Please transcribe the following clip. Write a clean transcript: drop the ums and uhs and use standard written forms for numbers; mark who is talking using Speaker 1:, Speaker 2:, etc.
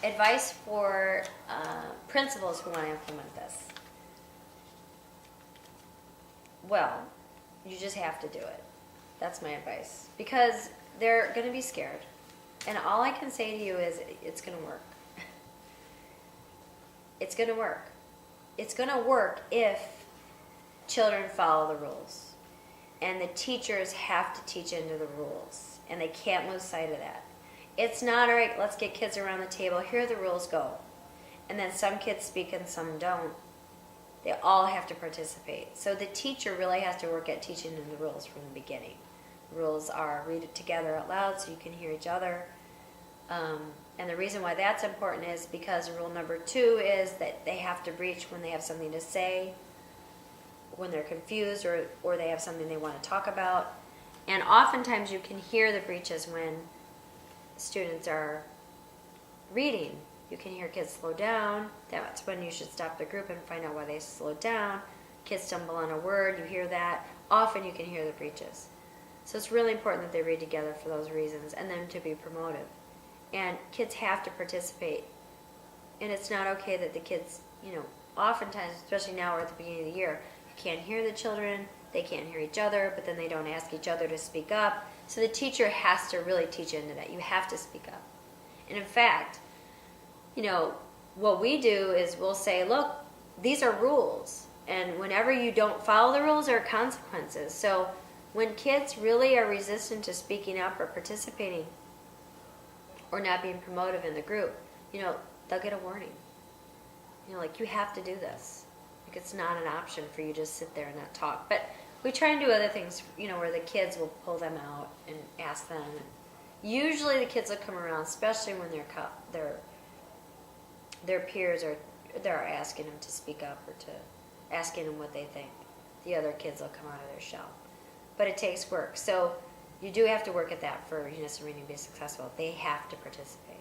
Speaker 1: advice for principals who want to implement this. Well, you just have to do it. That's my advice. Because they're going to be scared. And all I can say to you is it's going to work. It's going to work. It's going to work if children follow the rules. And the teachers have to teach into the rules. And they can't lose sight of that. It's not, all right, let's get kids around the table. Here are the rules, go. And then some kids speak and some don't. They all have to participate. So the teacher really has to work at teaching them the rules from the beginning. The rules are read it together out loud so you can hear each other. And the reason why that's important is because rule number 2 is that they have to breach when they have something to say, when they're confused, or they have something they want to talk about. And oftentimes you can hear the breaches when students are reading. You can hear kids slow down. That's when you should stop the group and find out why they slowed down. Kids stumble on a word, you hear that. Often you can hear the breaches. So it's really important that they read together for those reasons, and then to be promotive. And kids have to participate. And it's not okay that the kids, oftentimes, especially now or at the beginning of the year, you can't hear the children, they can't hear each other, but then they don't ask each other to speak up. So the teacher has to really teach into that. You have to speak up. And in fact, what we do is we'll say, look, these are rules. And whenever you don't follow the rules, there are consequences. So when kids really are resistant to speaking up or participating or not being promotive in the group, they'll get a warning. You have to do this. It's not an option for you to just sit there and not talk. But we try and do other things, where the kids will pull them out and ask them. And usually the kids will come around, especially when their peers they're asking them to speak up or to asking them what they think. The other kids will come out of their shell. But it takes work. So you do have to work at that for Unison Reading to be successful. They have to participate.